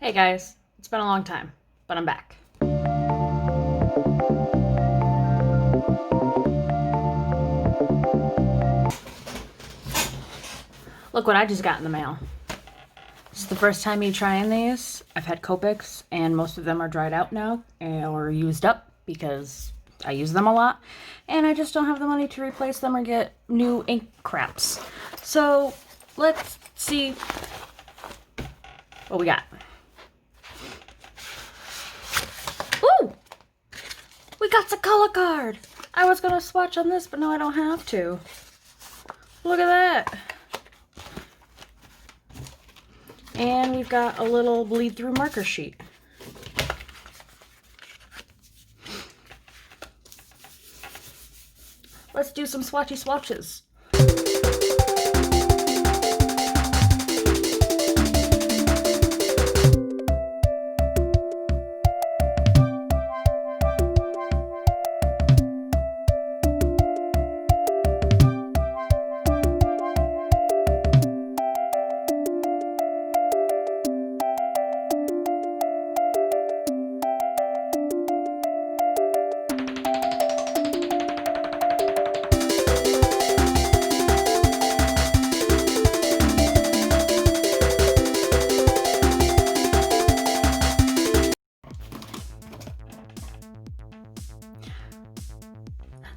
Hey guys, it's been a long time, but I'm back. Look what I just got in the mail. This is the first time me trying these. I've had Copics, and most of them are dried out now or used up because I use them a lot, and I just don't have the money to replace them or get new ink craps. So let's see what we got. Ooh! We got the color card! I was gonna swatch on this, but no, I don't have to. Look at that! And we've got a little bleed through marker sheet. Let's do some swatchy swatches.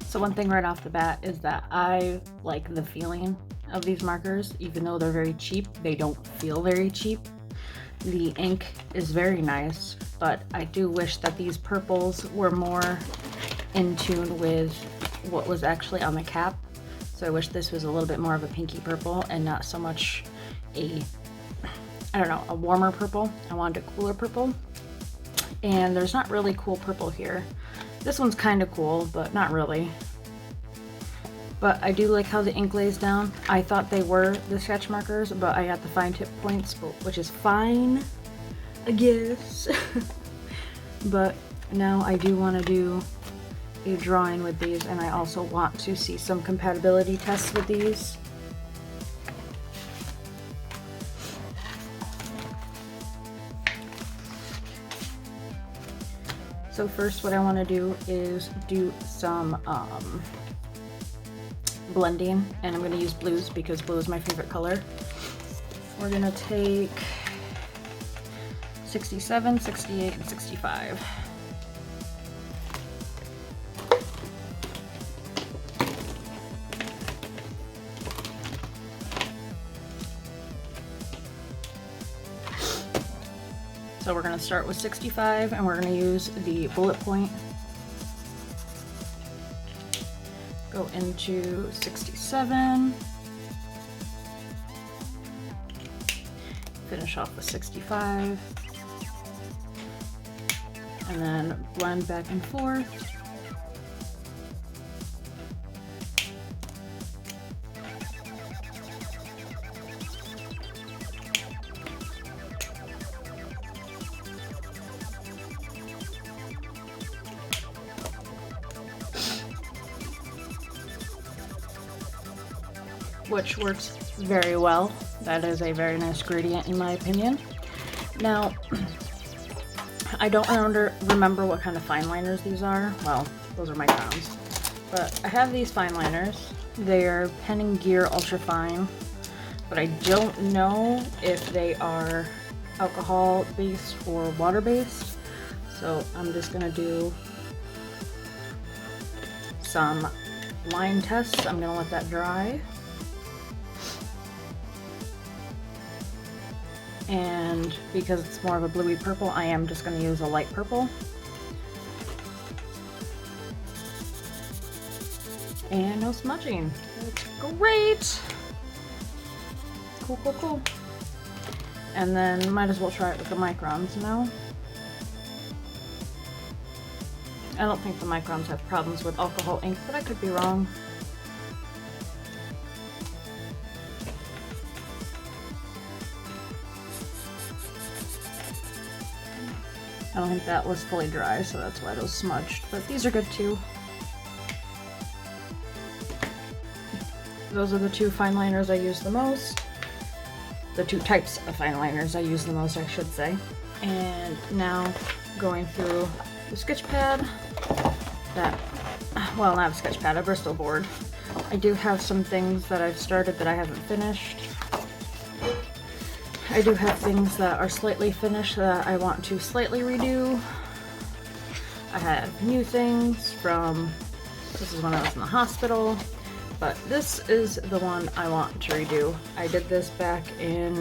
So one thing right off the bat is that I like the feeling of these markers. Even though they're very cheap, they don't feel very cheap. The ink is very nice, but I do wish that these purples were more in tune with what was actually on the cap. So I wish this was a little bit more of a pinky purple and not so much a, I don't know, a warmer purple. I wanted a cooler purple. And there's not really cool purple here. This one's kind of cool, but not really. But I do like how the ink lays down. I thought they were the sketch markers, but I got the fine tip points, which is fine, I guess. But now I do want to do a drawing with these, and I also want to see some compatibility tests with these. So first what I want to do is do some blending, and I'm going to use blues because blue is my favorite color. We're going to take 67, 68, and 65. So we're going to start with 65, and we're going to use the bullet point. Go into 67. Finish off with 65. And then blend back and forth. Which works very well. That is a very nice gradient in my opinion. Now, I don't remember what kind of fine liners these are. Well, those are microns. But I have these fine liners. They're Pen and Gear Ultra Fine, but I don't know if they are alcohol based or water based. So I'm just gonna do some line tests. I'm gonna let that dry. And because it's more of a bluey purple, I am just going to use a light purple. And no smudging. That's great! Cool, cool, cool. And then might as well try it with the microns now. I don't think the microns have problems with alcohol ink, but I could be wrong. I don't think that was fully dry, so that's why it was smudged, but these are good too. Those are the two fine liners I use the most. the two types of fine liners I use the most, I should say. And now going through the sketch pad, well, not a sketch pad, a Bristol board. I do have some things that I've started that I haven't finished. I do have things that are slightly finished that I want to slightly redo. I have new things from, this is when I was in the hospital, but this is the one I want to redo. I did this back in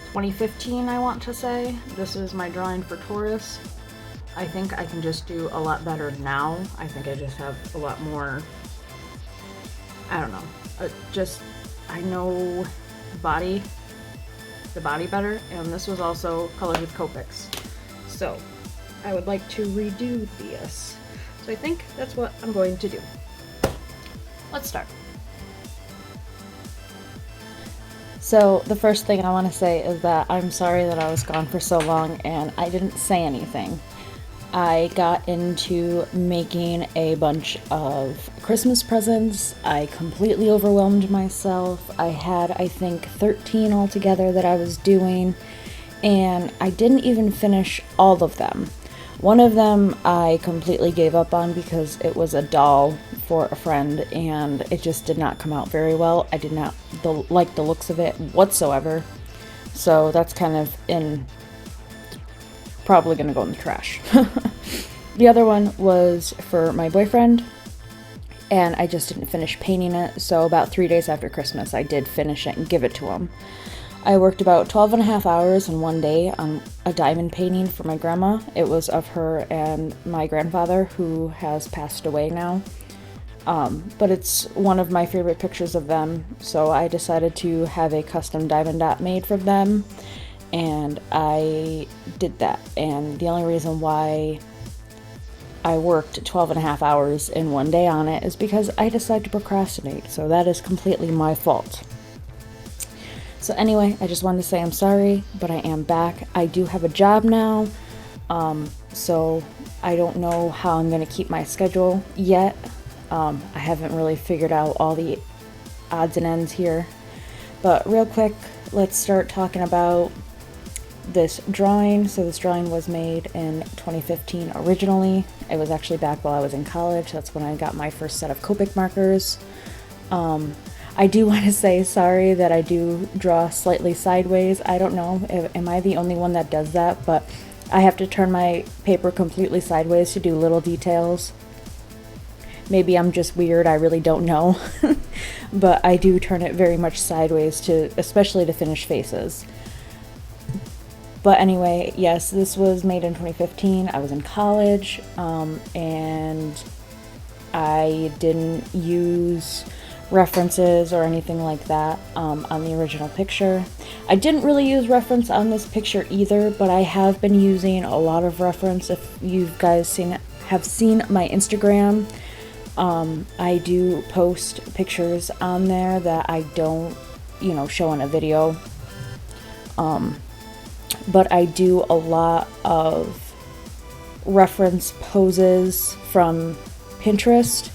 2015, I want to say. This is my drawing for Taurus. I think I can just do a lot better now. I think I just have a lot more, I don't know, I know the body better, and this was also colored with Copics. So I would like to redo this. So I think that's what I'm going to do. Let's start. So the first thing I want to say is that I'm sorry that I was gone for so long and I didn't say anything. I got into making a bunch of Christmas presents. I completely overwhelmed myself. I had, I think, 13 altogether that I was doing, and I didn't even finish all of them. One of them I completely gave up on because it was a doll for a friend and it just did not come out very well. I did not like the looks of it whatsoever. So that's kind of probably gonna go in the trash. The other one was for my boyfriend and I just didn't finish painting it. So about 3 days after Christmas, I did finish it and give it to him. I worked about 12 and a half hours in one day on a diamond painting for my grandma. It was of her and my grandfather, who has passed away now. But it's one of my favorite pictures of them, so I decided to have a custom diamond dot made for them, and I did that. And the only reason why I worked 12 and a half hours in one day on it is because I decided to procrastinate, so that is completely my fault. So anyway, I just wanted to say I'm sorry, but I am back. I do have a job now, so I don't know how I'm going to keep my schedule yet. I haven't really figured out all the odds and ends here. But real quick, let's start talking about this drawing. So this drawing was made in 2015 originally. It was actually back while I was in college. That's when I got my first set of Copic markers. I do want to say sorry that I do draw slightly sideways. I don't know, am I the only one that does that? But I have to turn my paper completely sideways to do little details. Maybe I'm just weird, I really don't know. But I do turn it very much sideways, especially to finish faces. But anyway, yes, this was made in 2015. I was in college, and I didn't use references or anything like that on the original picture. I didn't really use reference on this picture either, but I have been using a lot of reference. If you guys have seen my Instagram, I do post pictures on there that I don't, show in a video. But I do a lot of reference poses from Pinterest,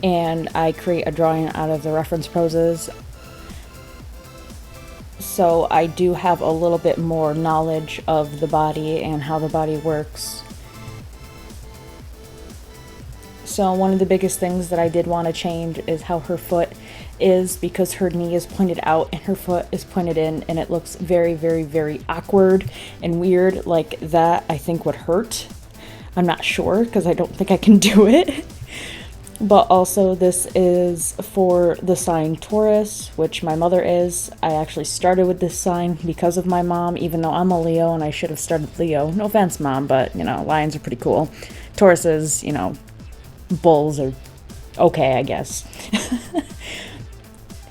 and I create a drawing out of the reference poses. So I do have a little bit more knowledge of the body and how the body works. So one of the biggest things that I did want to change is how her foot is, because her knee is pointed out and her foot is pointed in, and it looks very, very, very awkward and weird. Like that, I think would hurt. I'm not sure because I don't think I can do it. But also this is for the sign Taurus, which my mother is. I actually started with this sign because of my mom, even though I'm a Leo and I should have started Leo. No offense, Mom, but, lions are pretty cool. Tauruses, bulls are okay, I guess.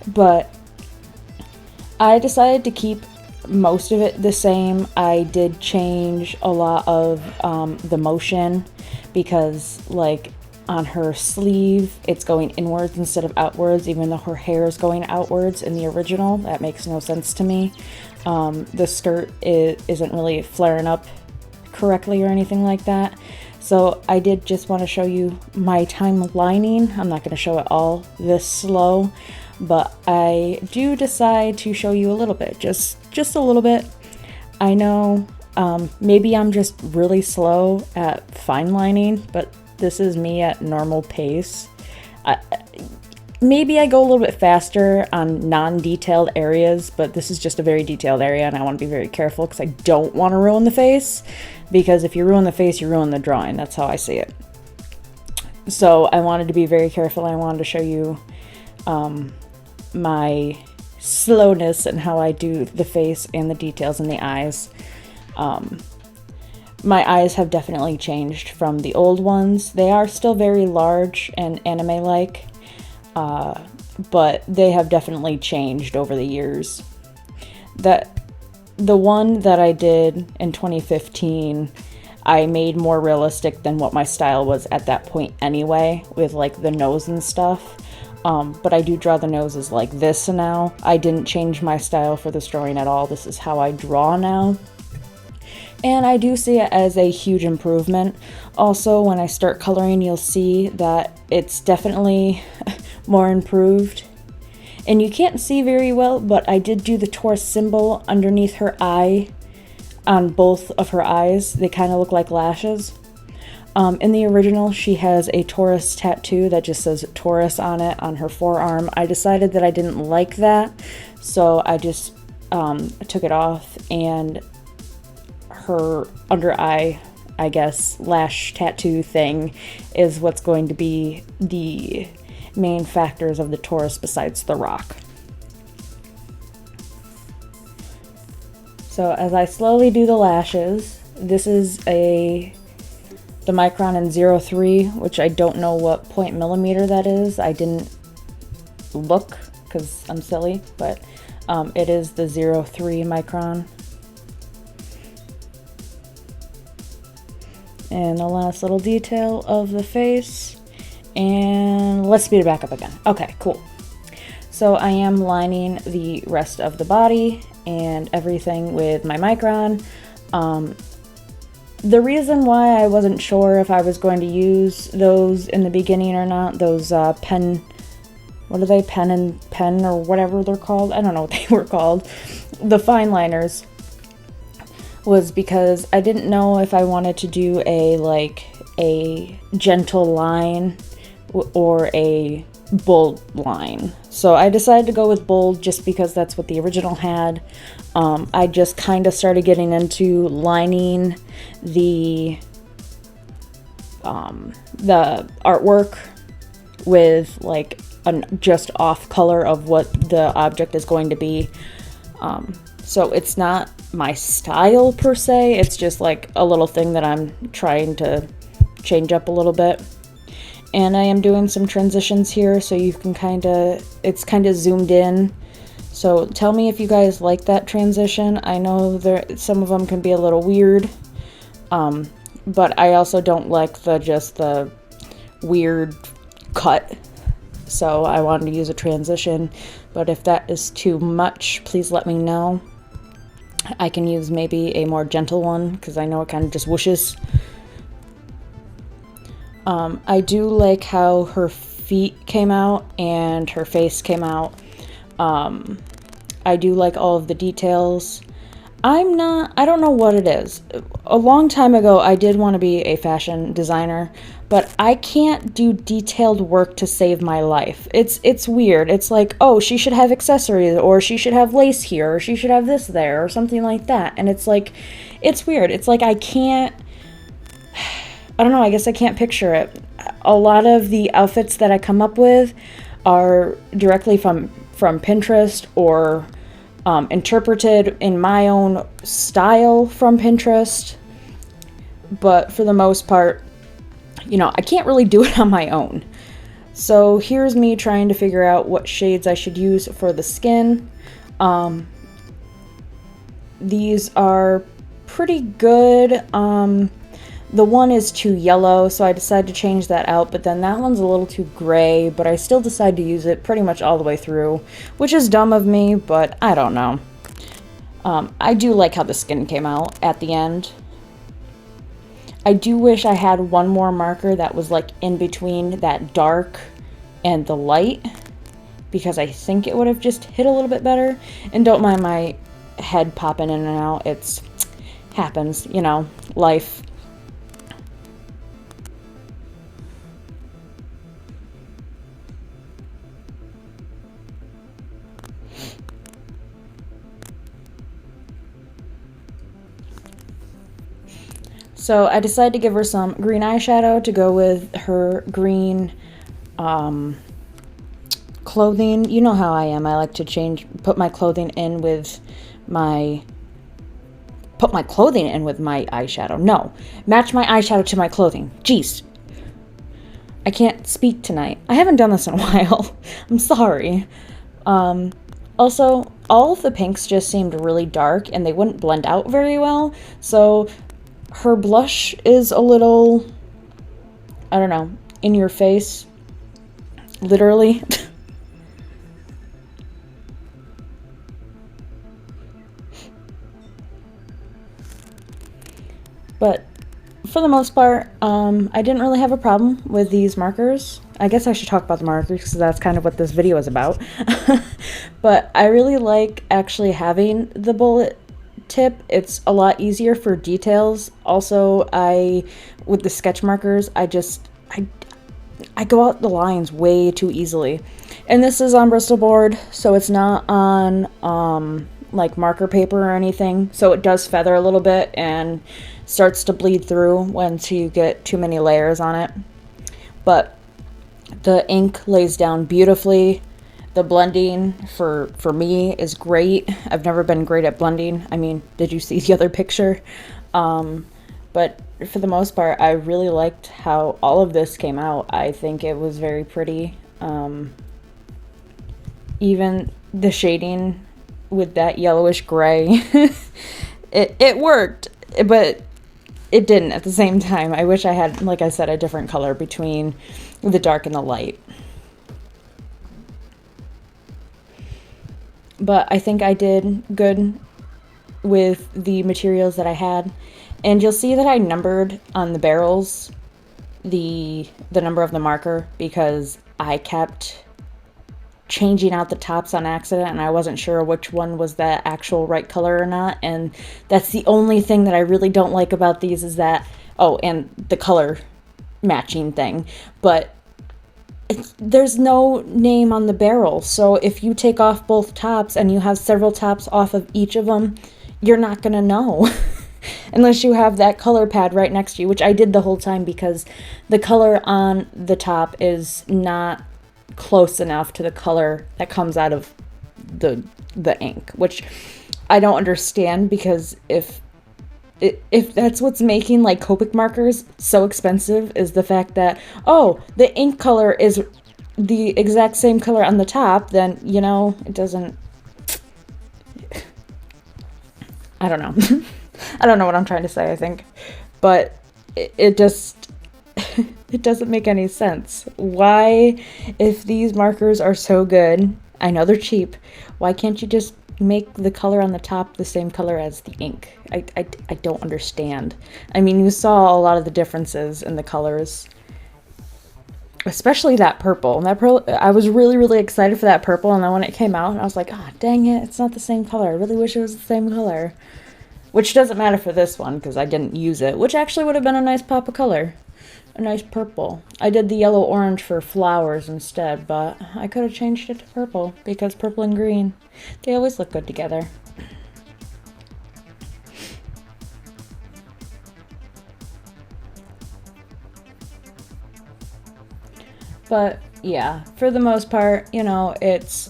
But I decided to keep most of it the same. I did change a lot of the motion because, on her sleeve, it's going inwards instead of outwards, even though her hair is going outwards in the original. That makes no sense to me. The skirt isn't really flaring up correctly or anything like that. So I did just want to show you my time lining. I'm not going to show it all this slow, but I do decide to show you a little bit, just a little bit. I know maybe I'm just really slow at fine lining, but this is me at normal pace. Maybe I go a little bit faster on non-detailed areas, but this is just a very detailed area, and I want to be very careful because I don't want to ruin the face, because if you ruin the face, you ruin the drawing. That's how I see it. So I wanted to be very careful. I wanted to show you my slowness and how I do the face and the details in the eyes. My eyes have definitely changed from the old ones. They are still very large and anime-like, but they have definitely changed over the years. The one that I did in 2015, I made more realistic than what my style was at that point anyway, with like the nose and stuff. But I do draw the noses like this now. I didn't change my style for this drawing at all. This is how I draw now. And I do see it as a huge improvement. Also, when I start coloring, you'll see that it's definitely more improved. And you can't see very well, but I did do the Taurus symbol underneath her eye on both of her eyes. They kind of look like lashes. In the original, she has a Taurus tattoo that just says Taurus on it on her forearm. I decided that I didn't like that, so I just took it off, and her under eye, I guess, lash tattoo thing is what's going to be the main factors of the Taurus besides the rock. So as I slowly do the lashes, this is the micron in 03, which I don't know what point millimeter that is. I didn't look because I'm silly, but it is the 03 micron. And the last little detail of the face. And let's speed it back up again. Okay, cool. So I am lining the rest of the body and everything with my micron. The reason why I wasn't sure if I was going to use those in the beginning or not, those pen, what are they, pen or whatever they're called, I don't know what they were called, the fine liners, was because I didn't know if I wanted to do a gentle line or a bold line. So I decided to go with bold just because that's what the original had. I just kind of started getting into lining the artwork with like a just off color of what the object is going to be. So it's not my style per se, it's just like a little thing that I'm trying to change up a little bit. And I am doing some transitions here so you can it's kind of zoomed in. So tell me if you guys like that transition. I know some of them can be a little weird, but I also don't like the weird cut. So I wanted to use a transition, but if that is too much, please let me know. I can use maybe a more gentle one because I know it kind of just whooshes. I do like how her feet came out and her face came out. I do like all of the details. I don't know what it is. A long time ago, I did want to be a fashion designer, but I can't do detailed work to save my life. It's weird. It's like, oh, she should have accessories, or she should have lace here, or she should have this there, or something like that. And it's like, it's weird. It's like I don't know, I guess I can't picture it. A lot of the outfits that I come up with are directly from Pinterest or interpreted in my own style from Pinterest. But for the most part, I can't really do it on my own. So here's me trying to figure out what shades I should use for the skin. These are pretty good. The one is too yellow, so I decided to change that out, but then that one's a little too gray, but I still decide to use it pretty much all the way through, which is dumb of me, but I don't know. I do like how the skin came out at the end. I do wish I had one more marker that was like in between that dark and the light, because I think it would have just hit a little bit better. And don't mind my head popping in and out. It's happens, you know, life. So I decided to give her some green eyeshadow to go with her green clothing. You know how I am. I like to put my clothing in with my eyeshadow. No, match my eyeshadow to my clothing. Jeez. I can't speak tonight. I haven't done this in a while. I'm sorry. Also, all of the pinks just seemed really dark and they wouldn't blend out very well. So her blush is a little, I don't know, in your face. Literally. But for the most part, I didn't really have a problem with these markers. I guess I should talk about the markers because that's kind of what this video is about. But I really like actually having the bullet tip. It's a lot easier for details. Also, with the sketch markers, I go out the lines way too easily. And this is on Bristol board, so it's not on like marker paper or anything. So it does feather a little bit and starts to bleed through once you get too many layers on it. But the ink lays down beautifully. The blending for me is great. I've never been great at blending. I mean, did you see the other picture? But for the most part, I really liked how all of this came out. I think it was very pretty. Even the shading with that yellowish gray, it worked, but it didn't at the same time. I wish I had, like I said, a different color between the dark and the light. But I think I did good with the materials that I had. And you'll see that I numbered on the barrels the number of the marker because I kept changing out the tops on accident and I wasn't sure which one was the actual right color or not. And that's the only thing that I really don't like about these is that, oh, and the color matching thing. But there's no name on the barrel, so if you take off both tops and you have several tops off of each of them, you're not gonna know unless you have that color pad right next to you, which I did the whole time because the color on the top is not close enough to the color that comes out of the ink, which I don't understand because if that's what's making like Copic markers so expensive is the fact that, oh, the ink color is the exact same color on the top, then, you know, it doesn't, I don't know. I don't know what I'm trying to say, I think. But it just, it doesn't make any sense. Why, if these markers are so good, I know they're cheap, why can't you just make the color on the top the same color as the ink? I don't understand. I mean, you saw a lot of the differences in the colors, especially that purple. And that purple, I was really, really excited for that purple, and then when it came out, I was like, oh, dang it, it's not the same color. I really wish it was the same color. Which doesn't matter for this one, because I didn't use it, which actually would have been a nice pop of color. A nice purple. I did the yellow-orange for flowers instead, but I could have changed it to purple, because purple and green, they always look good together. But yeah, for the most part, you know, it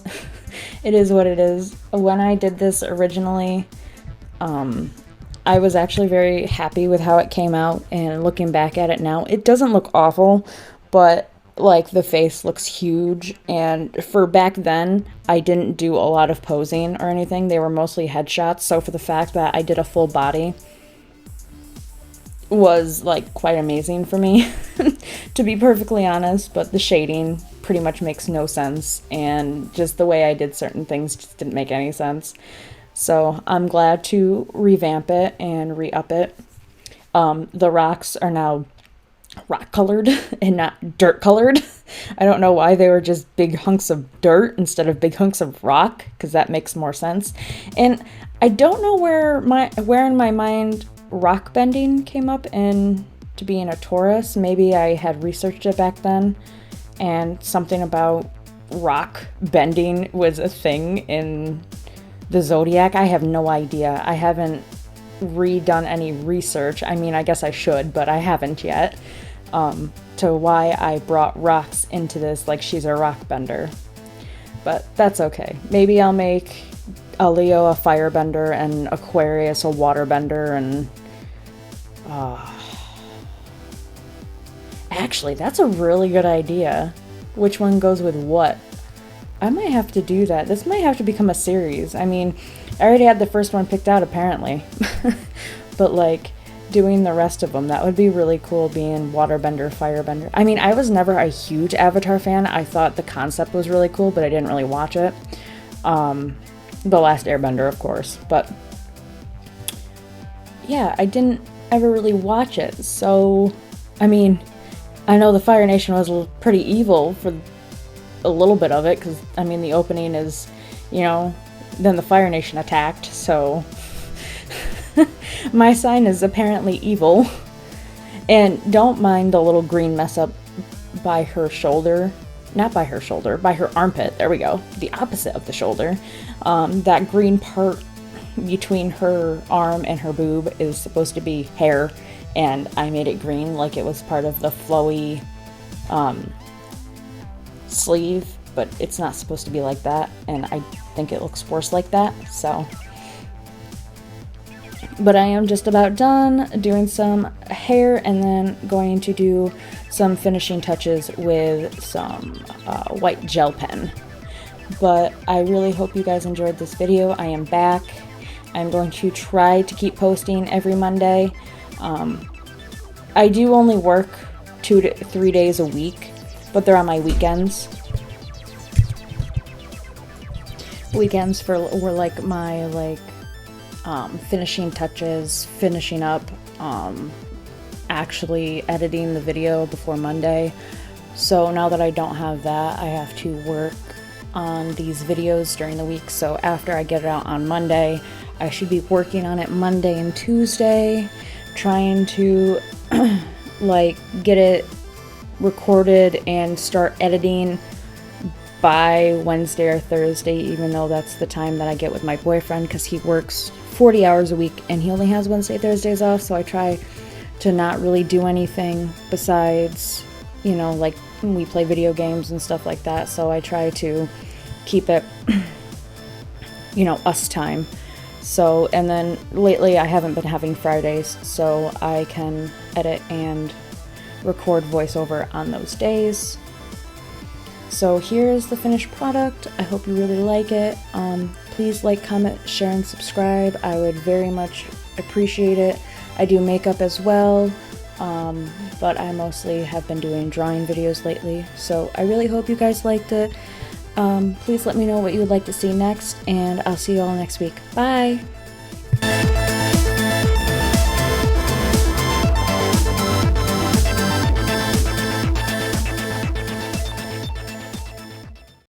is what it is. When I did this originally, I was actually very happy with how it came out, and looking back at it now, it doesn't look awful, but like the face looks huge, and for back then, I didn't do a lot of posing or anything. They were mostly headshots, so for the fact that I did a full body was like quite amazing for me, to be perfectly honest, but the shading pretty much makes no sense, and just the way I did certain things just didn't make any sense. So I'm glad to revamp it and re-up it. The rocks are now rock colored and not dirt colored. I don't know why they were just big hunks of dirt instead of big hunks of rock, because that makes more sense. And I don't know where in my mind rock bending came up in to being a Taurus. Maybe I had researched it back then, and something about rock bending was a thing in the zodiac. I have no idea. I haven't redone any research. I mean, I guess I should, but I haven't yet. To why I brought rocks into this, like she's a rock bender. But that's okay. Maybe I'll make a Leo a firebender and Aquarius a waterbender, and actually, that's a really good idea. Which one goes with what? I might have to do that. This might have to become a series. I mean, I already had the first one picked out apparently. But like doing the rest of them, that would be really cool, being waterbender, firebender. I mean, I was never a huge Avatar fan. I thought the concept was really cool, but I didn't really watch it. The Last Airbender, of course. But yeah, I didn't ever really watch it. So, I mean, I know the Fire Nation was pretty evil for a little bit of it, because, I mean, the opening is, you know, then the Fire Nation attacked, so my sign is apparently evil. And don't mind the little green mess up by her shoulder. Not by her shoulder, by her armpit. There we go. The opposite of the shoulder. That green part between her arm and her boob is supposed to be hair, and I made it green like it was part of the flowy sleeve, but it's not supposed to be like that, and I think it looks worse like that, so. But I am just about done doing some hair, and then going to do some finishing touches with some white gel pen. But I really hope you guys enjoyed this video. I am back. I'm going to try to keep posting every Monday. I do only work 2 to 3 days a week, but they're on my weekends. Weekends were like my finishing touches, finishing up, actually editing the video before Monday. So now that I don't have that, I have to work on these videos during the week. So after I get it out on Monday, I should be working on it Monday and Tuesday, trying to like get it recorded and start editing by Wednesday or Thursday, even though that's the time that I get with my boyfriend, because he works 40 hours a week and he only has Wednesday, Thursdays off. So I try to not really do anything besides, you know, like we play video games and stuff like that. So I try to keep it, you know, us time. So, and then lately I haven't been having Fridays, so I can edit and record voiceover on those days. So here's the finished product. I hope you really like it. Please like, comment, share, and subscribe. I would very much appreciate it. I do makeup as well, but I mostly have been doing drawing videos lately. So I really hope you guys liked it. Please let me know what you would like to see next, and I'll see you all next week. Bye!